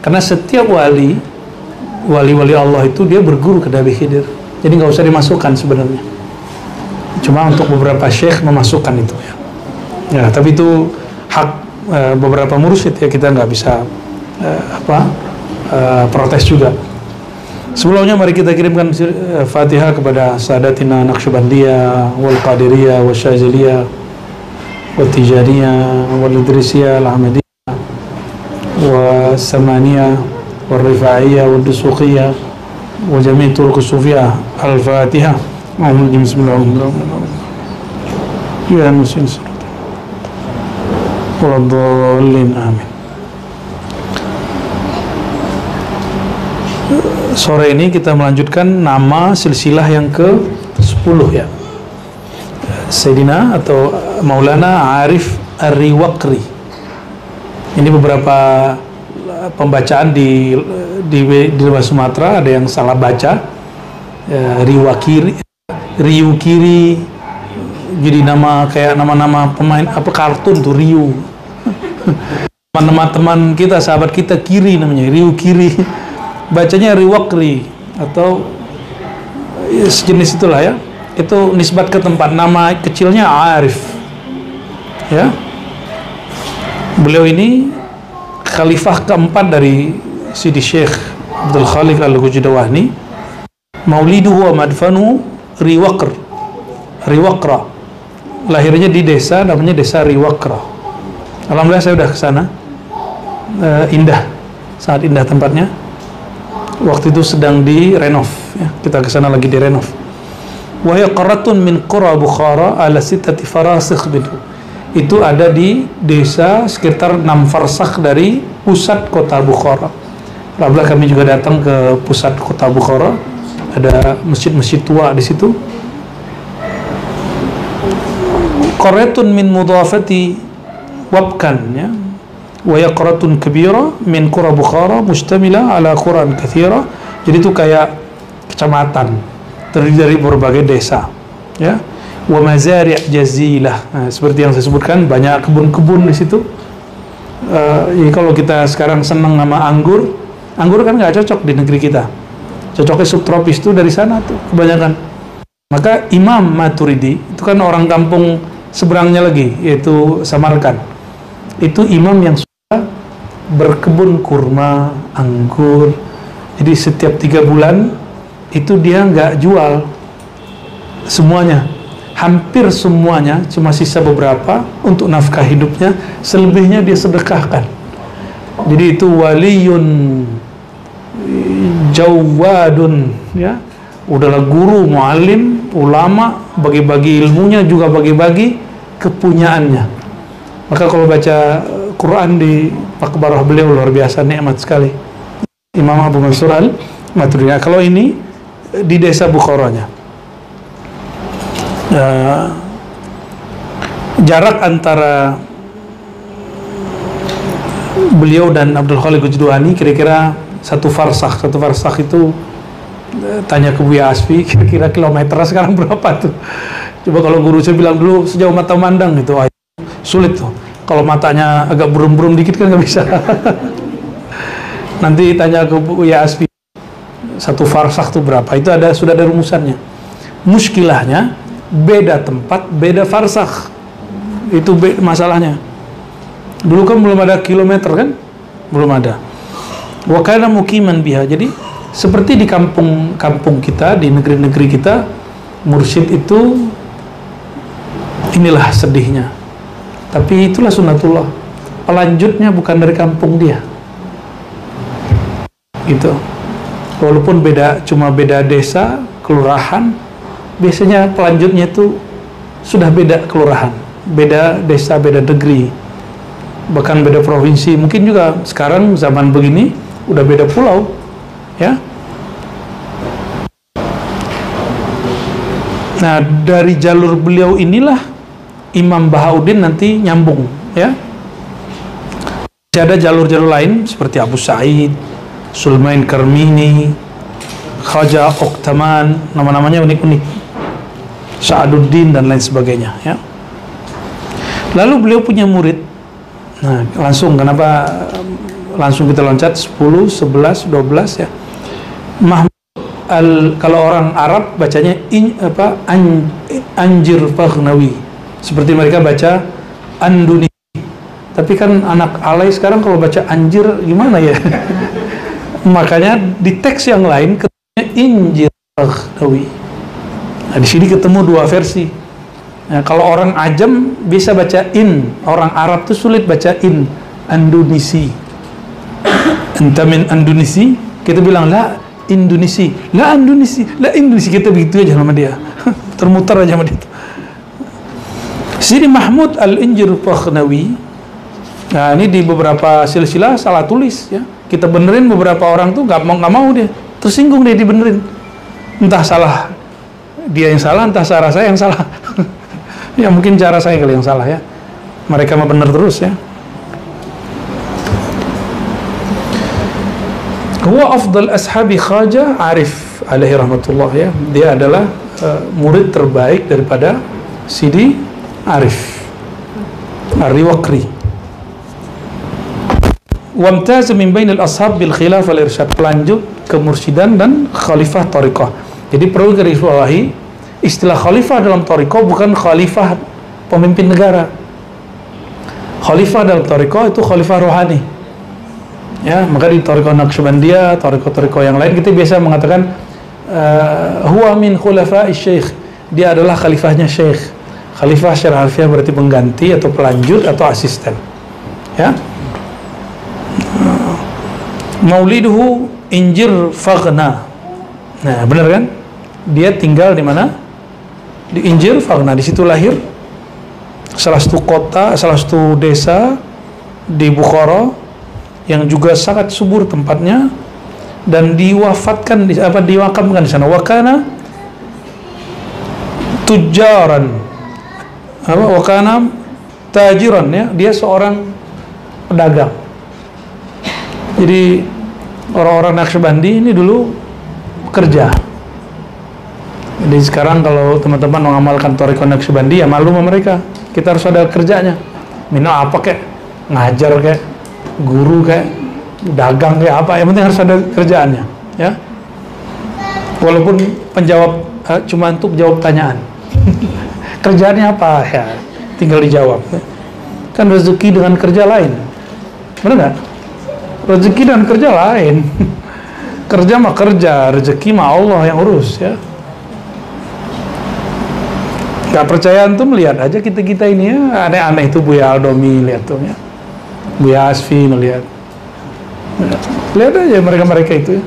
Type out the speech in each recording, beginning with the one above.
Karena setiap wali Allah itu dia berguru ke Nabi Khidir. Jadi nggak usah dimasukkan sebenarnya. Cuma untuk beberapa syekh memasukkan itu ya. Ya, tapi itu hak beberapa mursyid ya, kita nggak bisa protes juga. Sebelumnya mari kita kirimkan Fatihah kepada Sadatina Naqsyabandiyah wal Qadiriyah wal Syaziliyah wal Tijaniyah wal Idrisiyah al Ahmadiyah wal Samaniyah wal Rifa'iyah wal Dusuqiyah wa jami' turuq sufiyah. Al-Fatihah. Bismillahirrahmanirrahim. Ya muslim waladhdallin amin. Sore ini kita melanjutkan nama silsilah yang ke-10 ya. Sayyidina atau Maulana Arif Ar-Riwaqri. Ini beberapa pembacaan di luar Sumatera ada yang salah baca. Riwakiri, jadi nama kayak nama-nama pemain kartun tuh, Ryu. Teman-teman kita, sahabat kita Kiri namanya, Riwakiri. Bacanya Riwaqri atau sejenis itulah ya. Itu nisbat ke tempat, nama kecilnya Arif ya. Beliau ini khalifah keempat dari Sidi Syekh Abdul Khaliq Al-Ghujdawani. Mauliduhu wa madfanu Riwaqra. Lahirnya di desa namanya desa Riwaqra. Alhamdulillah saya sudah ke sana. Indah, sangat indah tempatnya. Waktu itu sedang direnov ya. Kita ke sana lagi direnov. Wa hiya qaratun min qura Bukhara ala sittati farasikh bidu. Itu ada di desa sekitar 6 farsakh dari pusat kota Bukhara. Alhamdulillah kami juga datang ke pusat kota Bukhara. Ada masjid-masjid tua di situ. Qaratun min mudhafati wabkan ya. Wa yaqratun kabira min qura Bukhara mustamila ala quran katsira. Jadi itu kayak kecamatan terdiri dari berbagai desa ya. Wa mazari' jazilah. Nah, seperti yang saya sebutkan, banyak kebun-kebun di situ. Ya, kalau kita sekarang senang sama anggur kan nggak cocok di negeri kita. Cocoknya subtropis itu dari sana tuh kebanyakan. Maka Imam Maturidi itu kan orang kampung seberangnya lagi, yaitu Samarkand. Itu imam yang berkebun kurma, anggur. Jadi setiap 3 bulan itu dia nggak jual semuanya, hampir semuanya, cuma sisa beberapa untuk nafkah hidupnya. Selebihnya dia sedekahkan. Jadi itu waliyun jawadun ya, udahlah guru, muallim, ulama, bagi-bagi ilmunya juga bagi-bagi kepunyaannya. Maka kalau baca Quran di makbarah beliau luar biasa, nikmat sekali. Imam Abu Mansur Al-Maturidi. Kalau ini di desa Bukharanya. Jarak antara beliau dan Abdul Khaliq Ghujdawani kira-kira 1 farsakh. 1 farsakh itu, tanya ke Buya Asfi, kira-kira kilometer sekarang berapa tuh? Coba kalau guru saya bilang dulu sejauh mata mandang itu sulit tuh. Kalau matanya agak burum-burum dikit kan nggak bisa. Nanti tanya ke Buya Asfi 1 farsakh itu berapa? Itu sudah ada rumusannya. Muskilahnya beda tempat, beda farsakh. Itu masalahnya. Dulu kan belum ada kilometer kan? Belum ada. Wa kana muqiman biha. Jadi seperti di kampung kita, di negeri-negeri kita, mursyid itu inilah sedihnya. Tapi itulah sunnatullah. Pelanjutnya bukan dari kampung dia. Gitu. Walaupun cuma beda desa, kelurahan, biasanya pelanjutnya itu sudah beda kelurahan, beda desa, beda negeri, bahkan beda provinsi. Mungkin juga sekarang zaman begini udah beda pulau, ya. Nah, dari jalur beliau inilah Imam Bahauddin nanti nyambung, ya. Masih ada jalur-jalur lain seperti Abu Sa'id, Sulaiman Karmini, Khaja Oktaman, nama-namanya unik-unik, Sa'aduddin dan lain sebagainya, ya. Lalu beliau punya murid. Nah, langsung kenapa langsung kita loncat 10, 11, 12 ya. Mahmud kalau orang Arab bacanya Anjir Faghnawi, seperti mereka baca Anduni. Tapi kan anak alay sekarang kalau baca Anjir gimana ya? Makanya di teks yang lain ketemu Injir Faghnawi. Nah, di sini ketemu dua versi. Nah, kalau orang Ajam bisa baca in, orang Arab tuh sulit baca in. Andunisi, enta min Andunisi, kita bilang la Indonesi, la Andunisi, la Indonesi, kita begitu aja sama dia. Termutar aja sama dia. Sini Mahmud Al-Injir Faghnawi. Nah, ini di beberapa silsilah salah tulis ya. Kita benerin, beberapa orang tuh nggak mau dia, tersinggung dia dibenerin. Entah salah dia yang salah, entah cara saya yang salah. Ya mungkin cara saya kali yang salah ya. Mereka mah bener terus ya. Huwa afdal ashabi Khaja Arif alaihi rahmatullah ya. Dia adalah murid terbaik daripada Sidi Arif Ar-Riwaqri. Wamtaz min bainal ashab bil khilaf wal irsyad, pelanjut kemursidan dan khalifah thariqah. Jadi perlu garisbawahi, istilah khalifah dalam thariqah bukan khalifah pemimpin negara. Khalifah dalam thariqah itu khalifah rohani. Ya, maka di thariqah Naqsyabandiyah, thariqah yang lain kita biasa mengatakan huwa min khulafa'i syekh. Dia adalah khalifahnya syekh. Khalifah secara harfiah berarti pengganti atau pelanjut atau asisten. Ya. Mauliduhu Injir Faghna. Nah, benar kan? Dia tinggal di mana? Di Injir Faghna. Di situ lahir. Salah satu kota, salah satu desa di Bukhara yang juga sangat subur tempatnya, dan diwafatkan diwakamkan di sana. Wakana tujaran, wakana tajiran ya. Dia seorang pedagang. Jadi orang-orang Naqsyabandi ini dulu kerja. Jadi sekarang kalau teman-teman mengamalkan thariqah Naqsyabandi ya malu sama mereka. Kita harus ada kerjanya. Mina apa kek? Ngajar kek? Guru kayak dagang kayak apa, yang penting harus ada kerjaannya ya, walaupun penjawab cuma untuk jawab tanyaan. Kerjaannya apa ya, tinggal dijawab kan. Rezeki dengan kerja lain, benar nggak? Rezeki dan kerja lain. Kerja mah kerja, rezeki mah Allah yang urus ya. Nggak percaya antum lihat aja kita ini ya, aneh-aneh itu Buya Aldomi, lihat tuh ya, Buya Asfi melihat. Lihat aja mereka itu ya.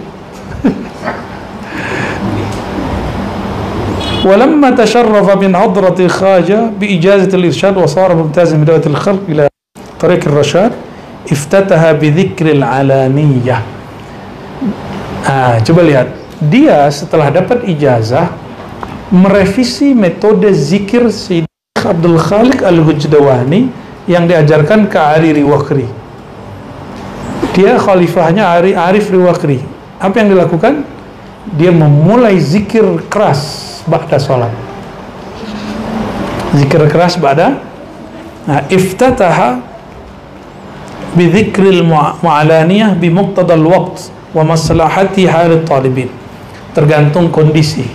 Walamma tasharrafa min hadrati Khaja bi ijazati al-irsyad wa sara mumtazan bi da'wati al-khalq ila tariq ar-rasyad, iftataha bi dzikri al-alaniyah. Coba lihat, dia setelah dapat ijazah merevisi metode zikir Syekh Abdul Khaliq Al-Hujdawani yang diajarkan ke Ali Riwaqri. Dia khalifahnya Arif Riwaqri. Apa yang dilakukan? Dia memulai zikir keras ba'da sholat. Zikir keras ba'da. Nah, iftataha bi dzikril mu'alaniyah bi muqtadal waqt wa maslahati halit talibin. Tergantung kondisi.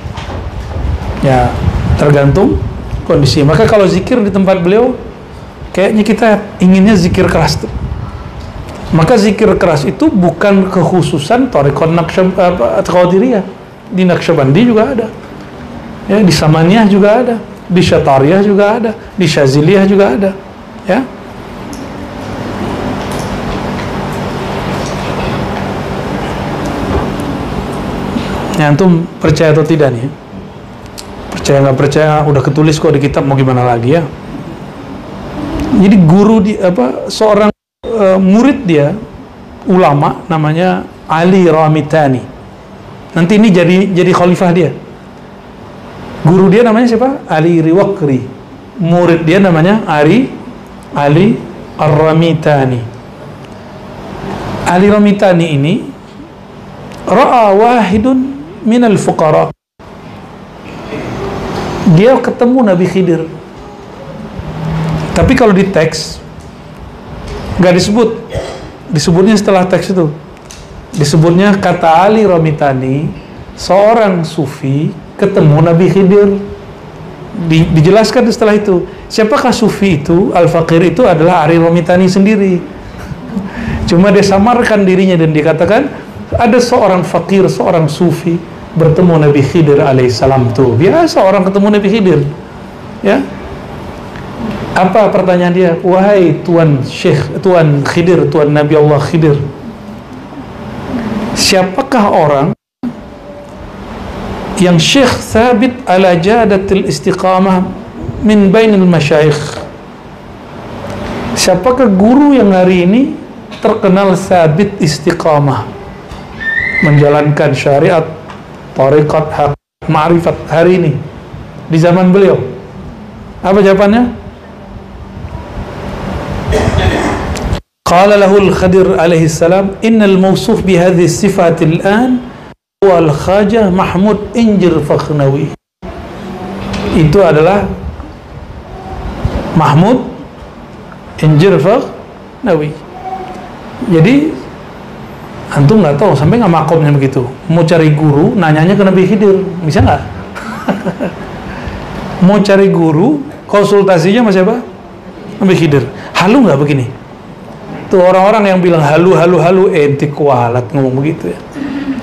Ya, tergantung kondisi. Maka kalau zikir di tempat beliau kayaknya kita inginnya zikir keras tuh. Maka zikir keras itu bukan kekhususan thariqah Qadiriyah. Di Naqsyabandi juga ada. Ya, di Samaniyah juga ada, di Syatariyah juga ada, di Syaziliyah juga ada. Ya. Ya, antum percaya atau tidak nih? Percaya nggak percaya, udah ketulis kok di kitab, mau gimana lagi ya? Jadi guru seorang murid dia, ulama namanya Ali Ramitani. Nanti ini jadi khalifah dia. Guru dia namanya siapa? Ali Riwaqri. Murid dia namanya Ali Ar-Ramitani. Ali Ramitani ini ra'a wahidun minal fuqara. Dia ketemu Nabi Khidir. Tapi kalau di teks nggak disebut disebutnya setelah teks itu, disebutnya kata Ali Ramitani, seorang sufi ketemu Nabi Khidir. Dijelaskan setelah itu, siapakah sufi itu? Al-Faqir itu adalah Ali Ramitani sendiri. Cuma dia samarkan dirinya dan dikatakan ada seorang fakir, seorang sufi bertemu Nabi Khidir alaihissalam. Tuh biasa orang ketemu Nabi Khidir, ya. Apa pertanyaan dia? Wahai Tuan Syekh, Tuan Khidir, Tuan Nabi Allah Khidir, siapakah orang yang Syekh thabit ala jadatil istiqamah min bainil masyayikh? Siapakah guru yang hari ini terkenal thabit istiqamah, menjalankan syariat, tariqat, hak, ma'rifat hari ini di zaman beliau? Apa jawabannya? Qala lahu al-Khadir alaihi salam, innal mawsuf bihadhihi sifat al-an huwa al-Khajah Mahmud Injir Fakhnawi. Itu adalah Mahmud Injir Fakhnawi. Jadi antum nggak tahu, sampai nggak makomnya begitu. Mau cari guru, nanyanya ke Nabi Khidir, bisa nggak? Mau cari guru, konsultasinya sama siapa? Nabi Khidir. Halu nggak begini? Tuh orang-orang yang bilang halu, ente kualat ngomong begitu ya.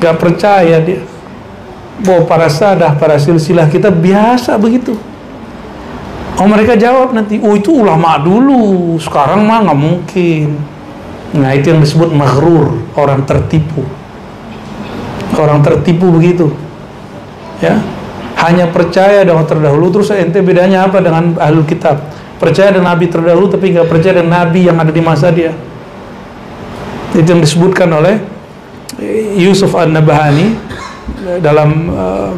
Gak percaya dia bahwa para sadah, para silsilah kita biasa begitu. Oh, mereka jawab nanti, oh itu ulama dulu, sekarang mah nggak mungkin. Nah itu yang disebut maghrur, orang tertipu. Orang tertipu begitu, ya. Hanya percaya dengan terdahulu, terus ente bedanya apa dengan ahlul kitab? Percaya dengan nabi terdahulu tapi nggak percaya dengan nabi yang ada di masa dia. Itu yang disebutkan oleh Yusuf An-Nabhani dalam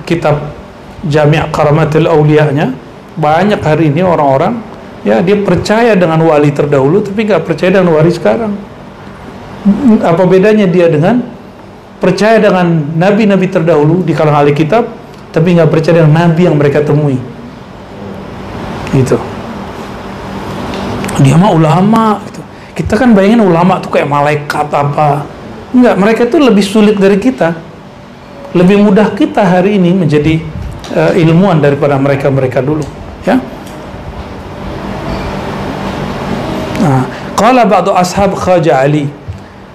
kitab Jami' Karamatil Awliya-nya. Banyak hari ini orang-orang, ya, dia percaya dengan wali terdahulu tapi nggak percaya dengan wali sekarang. Apa bedanya dia dengan percaya dengan nabi-nabi terdahulu di kalangan ahli kitab tapi nggak percaya dengan nabi yang mereka temui? Gitu. Dia mah ulama gitu. Kita kan bayangin ulama tuh kayak malaikat apa. Enggak, mereka itu lebih sulit dari kita. Lebih mudah kita hari ini menjadi ilmuwan daripada mereka dulu, ya. Nah, qala ba'du ashab Khaja Ali,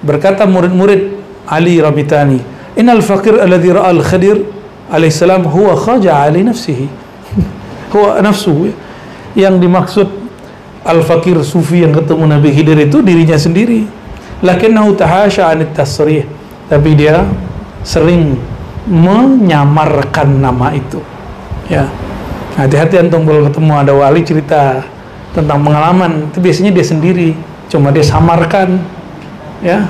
berkata murid-murid Ali Ramitani, innal faqir alladhi ra'a al-Khadir alaihi salam huwa Khaja Ali nafsihi. Huwa nafsuhu. Yang dimaksud al-fakir sufi yang ketemu Nabi Khidir itu dirinya sendiri. Lakinnahu tahasha 'anit tasrih, tapi dia sering menyamarkan nama itu, ya. Hati-hati antum kalau ketemu ada wali cerita tentang pengalaman, itu biasanya dia sendiri, cuma dia samarkan, ya.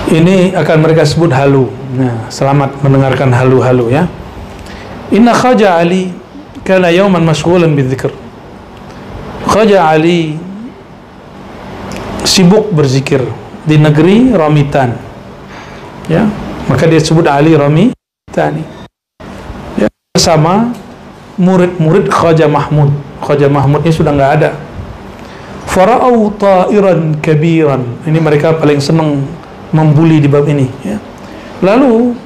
Ini akan mereka sebut halu. Nah, selamat mendengarkan halu-halu, ya. Inna Khaja Ali kana yawman mashghulan bidzikr. Khaja Ali sibuk berzikir di negeri Ramitan, ya. Maka dia sebut Ali Ramitani, ya, bersama murid-murid Khaja Mahmud. Khaja Mahmud ini sudah nggak ada. Fara'au ta'iran kabiran. Ini mereka paling senang membuli di bab ini, ya. Lalu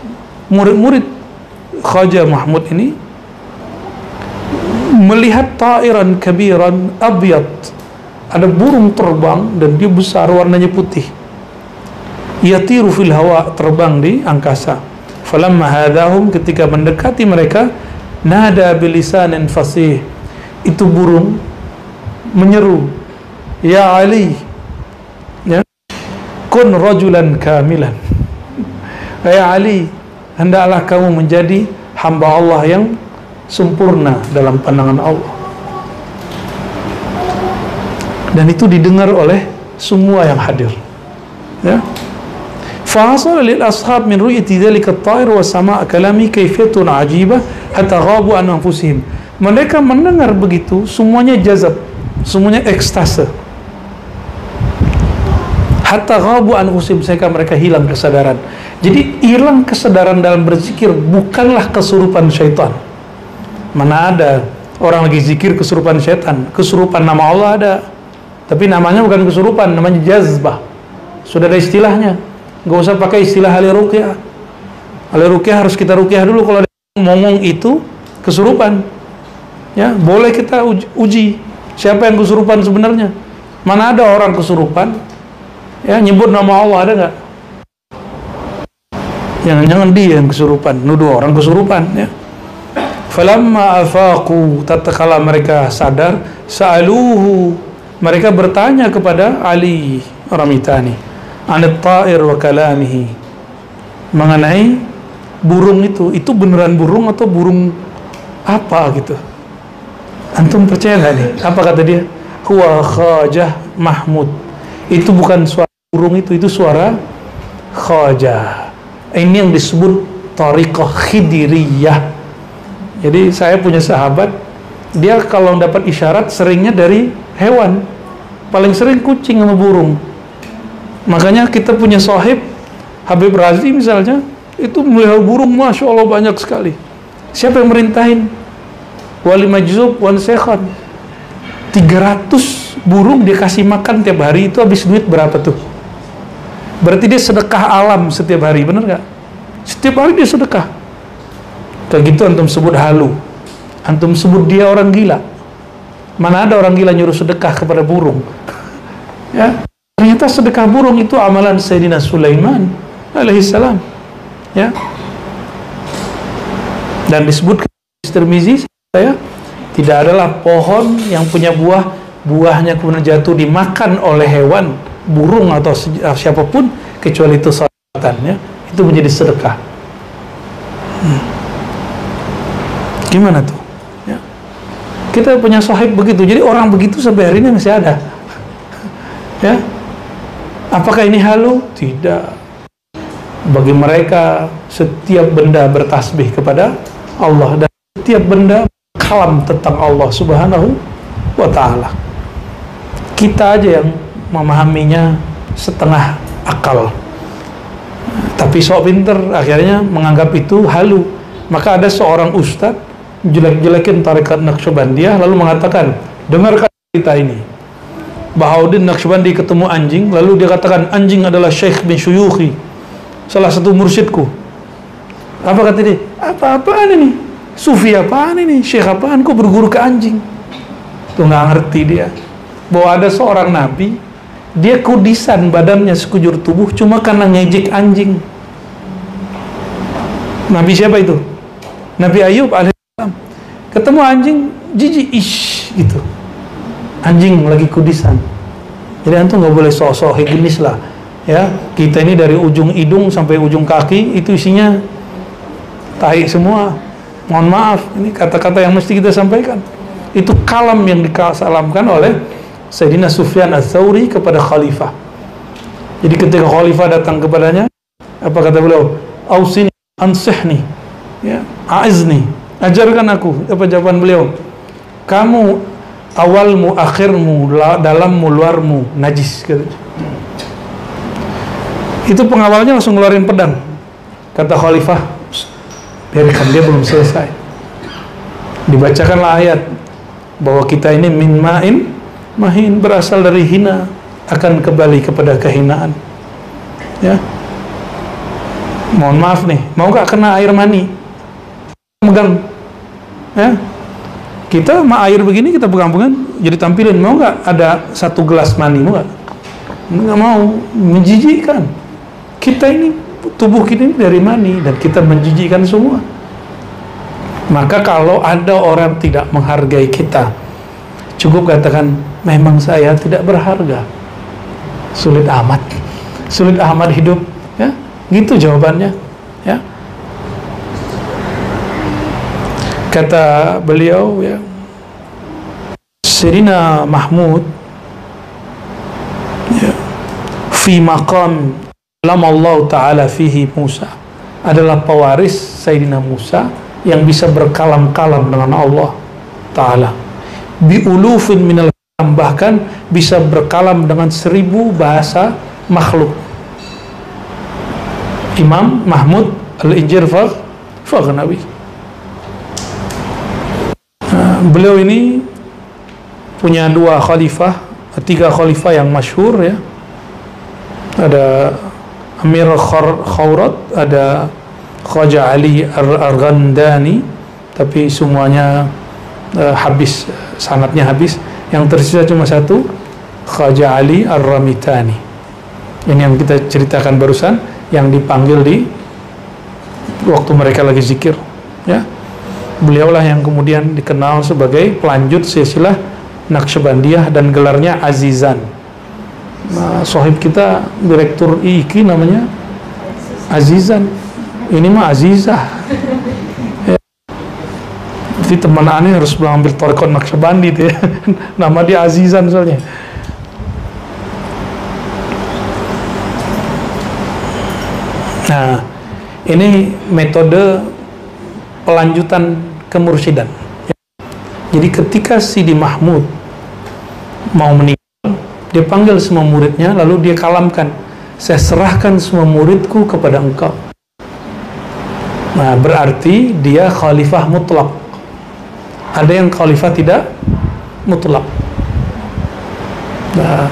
murid-murid Khaja Mahmud ini melihat ta'iran kabiran abyad, ada burung terbang dan dia besar, warnanya putih, yatiru fil hawa, terbang di angkasa. Falamma hadahum, ketika mendekati mereka, nada bilisanin fasih, itu burung menyeru, ya Ali, ya, kun rajulan kamilan. Ya Ali, hendaklah kamu menjadi hamba Allah yang sempurna dalam pandangan Allah. Dan itu didengar oleh semua yang hadir, ya. فحصل للأصحاب من رؤية ذلك الطائر وسماع كلامه كيفية عجيبة حتى غابوا عن أنفسهم. Mereka mendengar begitu, semuanya jazab, semuanya ekstase. Hatta ghabu an anfusihim, sehingga mereka hilang kesadaran. Jadi hilang kesadaran dalam berzikir bukanlah kesurupan syaitan. Mana ada orang lagi zikir kesurupan syaitan? Kesurupan nama Allah ada, tapi namanya bukan kesurupan, namanya jazbah. Sudah ada istilahnya. Nggak usah pakai istilah ahli ruqyah. Ahli ruqyah harus kita ruqyah dulu kalau ada ngomong itu kesurupan. Ya, boleh kita uji siapa yang kesurupan sebenarnya. Mana ada orang kesurupan ya nyebut nama Allah, ada nggak? Jangan-jangan dia yang kesurupan, nuduh orang kesurupan ya. Falamma afaqu, tatkala mereka sadar, sa'aluhu, mereka bertanya kepada Ali Ramitani, anit ta'ir wa kalamihi, mengenai burung itu beneran burung atau burung apa gitu. Antum percaya nggak nih? Apa kata dia? Huwa Khajah Mahmud. Itu bukan suara burung, itu suara Khajah. Ini yang disebut Tariqah Khidiriyah. Jadi saya punya sahabat, dia kalau dapat isyarat seringnya dari hewan, paling sering kucing sama burung. Makanya kita punya sahib Habib Razi misalnya, itu melihara burung, Masya Allah banyak sekali. Siapa yang merintahin? Wali Majzub, Wan Sekhan, 300 burung dia kasih makan tiap hari, itu habis duit berapa tuh? Berarti dia sedekah alam setiap hari, bener gak? Setiap hari dia sedekah. Kayak gitu antum sebut halu, antum sebut dia orang gila. Mana ada orang gila nyuruh sedekah kepada burung? Ya, ternyata sedekah burung itu amalan Sayyidina Sulaiman alaihissalam. Ya, dan disebut Tirmizi, saya tidak adalah pohon yang punya buahnya kemudian jatuh dimakan oleh hewan, burung atau siapapun, kecuali itu sedekah, ya, itu menjadi sedekah. Gimana tuh? Ya. Kita punya sahib begitu, jadi orang begitu sampai hari ini masih ada. Ya, apakah ini halu? Tidak. Bagi mereka setiap benda bertasbih kepada Allah dan setiap benda kalam tentang Allah Subhanahu wa Ta'ala. Kita aja yang memahaminya setengah akal, tapi sok pinter akhirnya menganggap itu halu. Maka ada seorang ustadz jelek-jelekin tarekat Naqsyabandiyah lalu mengatakan, dengarkan cerita ini, Bahauddin Naqsyabandi ketemu anjing, lalu dia katakan, anjing adalah syekh bin syuyukhi, salah satu mursyidku. Apa kata dia? Apa-apaan ini? Sufi apaan ini? Syekh apaan? Kok berguru ke anjing? Tuh nggak ngerti dia bahwa ada seorang nabi, dia kudisan badannya sekujur tubuh cuma karena ngejek anjing. Nabi siapa itu? Nabi Ayub alaihissalam. Ketemu anjing, jijik, ish gitu. Anjing lagi kudisan. Jadi antum nggak boleh sok-sok higienis lah. Ya, kita ini dari ujung hidung sampai ujung kaki itu isinya tahi semua. Mohon maaf, ini kata-kata yang mesti kita sampaikan. Itu kalam yang dikasalamkan oleh Sayyidina Sufyan Ats-Tsauri kepada khalifah. Jadi ketika khalifah datang kepadanya, apa kata beliau? Ausini, ansihni, ya, aizni, ajarkan aku. Apa jawaban beliau? Kamu awalmu, akhirmu, dalammu, luarmu najis. Itu pengawalnya langsung ngeluarin pedang. Kata khalifah, biarkan, dia belum selesai. Dibacakanlah ayat bahwa kita ini min ma'in mahin, berasal dari hina, akan kembali kepada kehinaan. Ya, mohon maaf nih, mau gak kena air mani? Megang, ya, kita sama air begini kita pegang-pegang, jadi tampilin, mau gak ada satu gelas mani? Mau gak? Nggak mau, menjijikkan. Kita ini, tubuh kita ini dari mani, dan kita menjijikkan semua. Maka kalau ada orang tidak menghargai kita, cukup katakan, memang saya tidak berharga. Sulit amat hidup, ya, gitu jawabannya, ya. Kata beliau, ya, Sayyidina Mahmud, ya, fi maqam Lam Allah Ta'ala fihi Musa, adalah pewaris Sayyidina Musa yang bisa berkalam-kalam dengan Allah Ta'ala. Biulufin minal kalam, bahkan bisa berkalam dengan 1000 bahasa makhluk. Imam Mahmud Al-Injir Faghnawi. Beliau ini punya 3 khalifah yang masyhur ya. Ada Amir Khawrat, ada Khaja Ali Ar-Ghandani, tapi semuanya habis, sanadnya habis. Yang tersisa cuma satu, Khaja Ali Ar-Ramitani. Ini yang kita ceritakan barusan, yang dipanggil di waktu mereka lagi zikir ya. Beliaulah yang kemudian dikenal sebagai pelanjut silsilah Naqsyabandiyah dan gelarnya Azizan. Nah, sohib kita direktur IIKI namanya Azizan, ini mah Azizah ya. Jadi teman aneh harus mengambil Thariqat Naqsyabandi ya. Nama dia Azizan soalnya. Nah, ini metode pelanjutan kemursidan. Jadi ketika Sidi Mahmud mau meninggal, dia panggil semua muridnya, lalu dia kalamkan, saya serahkan semua muridku kepada engkau. Nah, berarti dia khalifah mutlak. Ada yang khalifah tidak mutlak. Nah,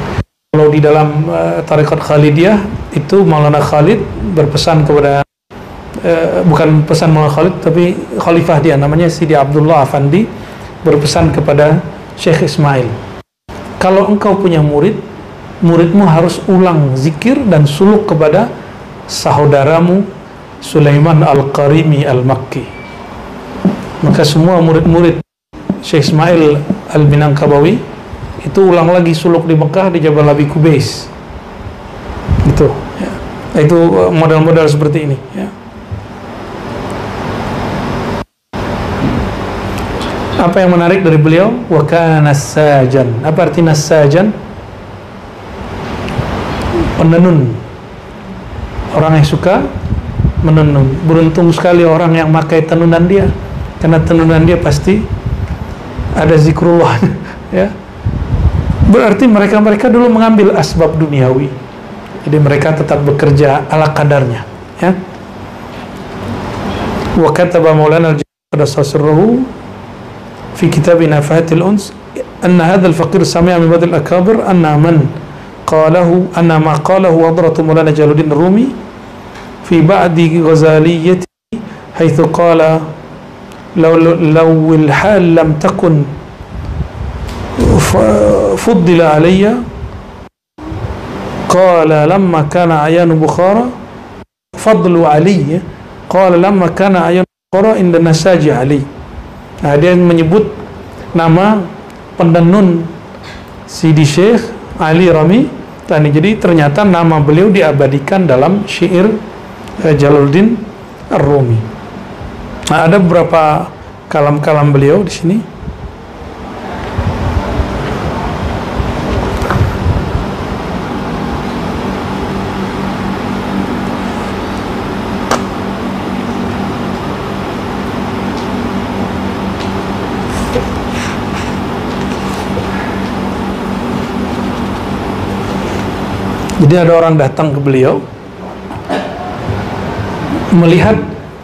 kalau di dalam Thariqat Khalidiyah itu Maulana Khalid berpesan kepada bukan pesan Maulana Khalid, tapi khalifah dia namanya Sidi Abdullah Afandi berpesan kepada Syekh Ismail, kalau engkau punya murid, muridmu harus ulang zikir dan suluk kepada saudaramu Sulaiman Al-Qarimi Al-Makki. Maka semua murid-murid Syekh Ismail Al-Minangkabawi itu ulang lagi suluk di Mekah di Jabal Abi Kubais. Itu ya. Itu model-model seperti ini ya. Apa yang menarik dari beliau? Wa kana sajan. Apa arti nasajan? Penenun. Orang yang suka menenun. Beruntung sekali orang yang pakai tenunan dia, karena tenunan dia pasti ada zikrullah ya. Berarti mereka dulu mengambil asbab duniawi. Jadi mereka tetap bekerja ala kadarnya ya. Wa kataba Maulana al-Qadasasruhu في كتاب نفحات الأنس أن هذا الفقير سمع من بعض الأكابر أن ما قاله حضرة مولانا جلال الدين الرومي في بعد غزاليته حيث قال لو الحال لم تكن فضل علي قال لما كان عيان بخارى فضل علي قال لما كان عيان بخارى عند نساج علي. Nah, dia menyebut nama penenun Sidi Syekh Ali Rami Tani. Jadi ternyata nama beliau diabadikan dalam syair Jalaluddin Ar-Rumi. Nah, ada beberapa kalam-kalam beliau di sini. Jadi ada orang datang ke beliau, melihat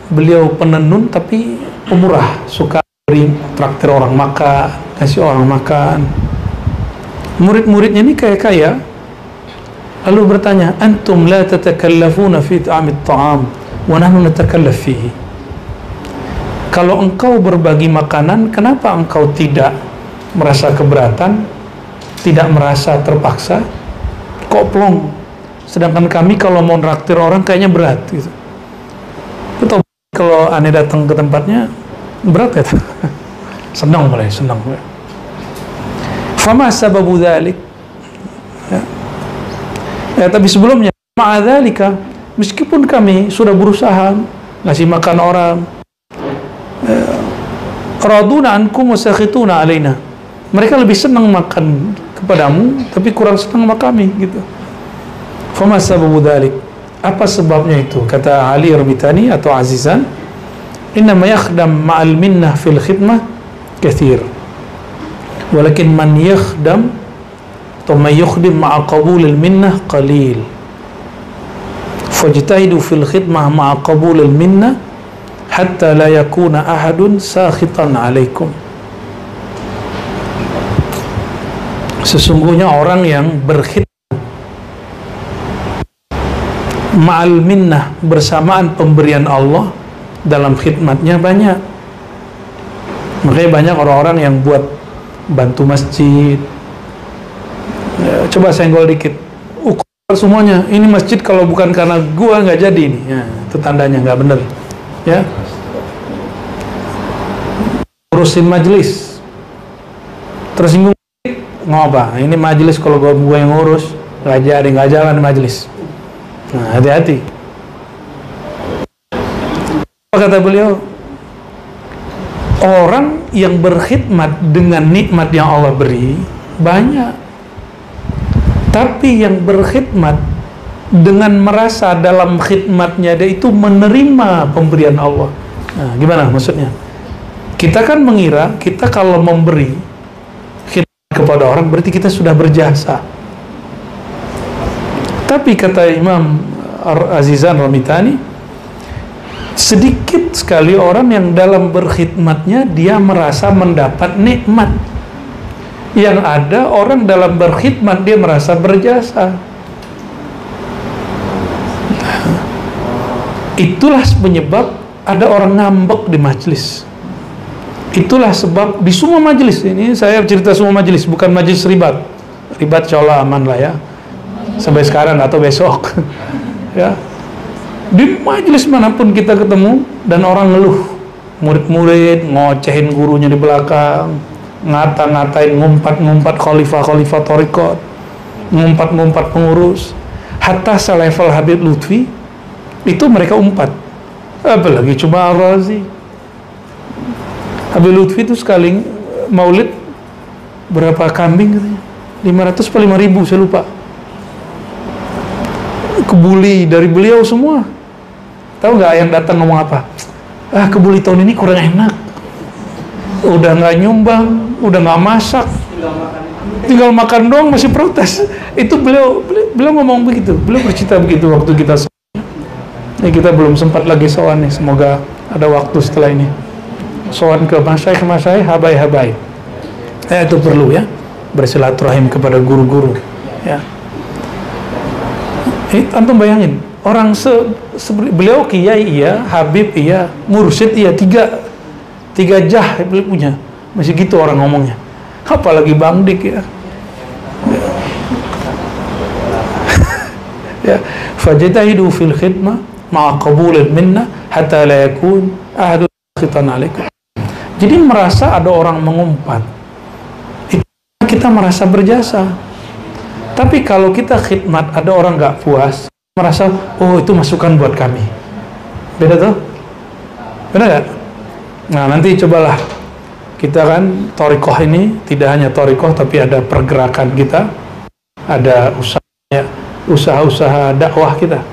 beliau penenun tapi pemurah, suka beri traktir orang makan, kasih orang makan. Murid-muridnya ini kaya-kaya, lalu bertanya, antum la tatakallafuna fi ta'amit ta'am wa nahnu natakallaf fihi. Kalau engkau berbagi makanan, kenapa engkau tidak merasa keberatan, tidak merasa terpaksa? Koplong, sedangkan kami kalau mau traktir orang kayaknya berat gitu. Betul, kalau aneh datang ke tempatnya berat ya. Senang mulai. Fama sababu dzalik ya. Tapi sebelumnya ma'adzalika, meskipun kami sudah berusaha ngasih makan orang, raduna ankum wa sakhituna alaina, mereka lebih senang makan kepadamu tapi kurang senang sama kami gitu. Fama sababu dzalik Apa sebabnya itu? Kata Ali Ramitani atau Azizan, innama yakhdam ma'al minnah fil khidmah kathir, walakin man yakhdam atau man yukhdim ma'a qabulil minnah qalil. Fajtahidu fil khidmah ma'a qabulil minnah hatta la yakuna ahadun sakhitan alaikum. Sesungguhnya orang yang berkhidmat ma'al minnah, bersamaan pemberian Allah, dalam khidmatnya banyak. Makanya banyak orang-orang yang buat bantu masjid, coba senggol dikit, ukur semuanya, ini masjid kalau bukan karena gua nggak jadi ini, ya, itu tandanya nggak bener, ya. Urusin majelis, tersinggung ngapa, ini majelis kalau gua yang ngurus nggak jadi, nggak jalan majelis. Nah, hati-hati. Apa kata beliau? Orang yang berkhidmat dengan nikmat yang Allah beri banyak, tapi yang berkhidmat dengan merasa dalam khidmatnya dia itu menerima pemberian Allah. Nah, gimana maksudnya? Kita kan mengira kita kalau memberi khidmat kepada orang berarti kita sudah berjasa. Tapi kata Imam Azizan Ramitani, sedikit sekali orang yang dalam berkhidmatnya dia merasa mendapat nikmat. Yang ada orang dalam berkhidmat dia merasa berjasa. Itulah penyebab ada orang ngambek di majelis. Itulah sebab di semua majelis, ini saya cerita semua majelis, bukan majelis ribat. Ribat insya Allah aman lah ya, sampai sekarang atau besok. Ya, di majelis manapun kita ketemu dan orang ngeluh, murid-murid ngocehin gurunya di belakang, ngata-ngatain, ngumpat-ngumpat khalifah-khalifah thariqat, ngumpat-ngumpat pengurus, hatta selevel Habib Lutfi itu mereka umpat, apalagi cuma Al-Razi. Habib Lutfi itu sekali maulid berapa kambing katanya, 500 atau 5.000 saya lupa, kebuli dari beliau semua. Tahu nggak yang datang ngomong apa? Ah, kebuli tahun ini kurang enak, udah nggak nyumbang, udah nggak masak, tinggal makan doang masih protes. Itu beliau ngomong begitu, beliau bercerita begitu waktu kita ini. Kita belum sempat lagi sowan nih, semoga ada waktu setelah ini sowan ke masyaikh habai. Itu perlu ya, bersilaturahim kepada guru-guru ya. Antum bayangin, orang beliau kiai iya, habib iya, mursyid iya, tiga jah beliau punya, masih gitu orang ngomongnya, apalagi Bang Dik ya. Ya, fajtahidu fil khidmah ma'a qabulil minna hatta la yakun ahadun khitan alaikum. Jadi merasa ada orang mengumpat, itu kita merasa berjasa. Tapi kalau kita khidmat ada orang nggak puas, merasa oh itu masukan buat kami, beda tuh, benar nggak? Nah nanti cobalah, kita kan thariqah ini tidak hanya thariqah tapi ada pergerakan kita, ada usaha-usaha dakwah kita,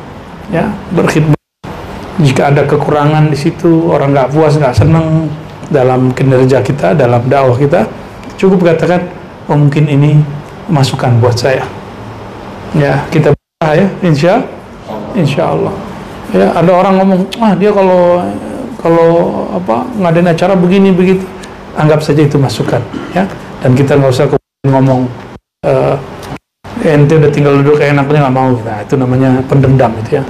ya, berkhidmat. Jika ada kekurangan di situ, orang nggak puas, nggak senang dalam kinerja kita, dalam dakwah kita, cukup katakan oh mungkin ini masukan buat saya, ya, kita berusaha ya, insya Allah. Ya, ada orang ngomong, dia kalau apa ngadain acara begini begitu, anggap saja itu masukan, ya, dan kita nggak usah ngomong ente udah tinggal duduk enaknya nggak mau, nah itu namanya pendendam itu ya.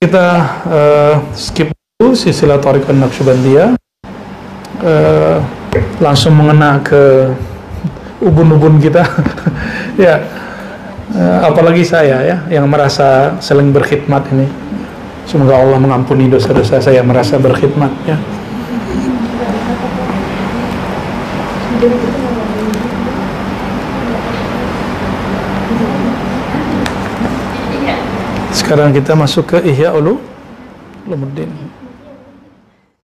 Kita skip dulu silsilah thariqah Naqsyabandiyah, langsung mengena ke ubun-ubun kita. Ya, apalagi saya ya yang merasa saling berkhidmat ini. Semoga Allah mengampuni dosa-dosa saya merasa berkhidmat ya. Sekarang kita masuk ke Ihya Ulumuddin.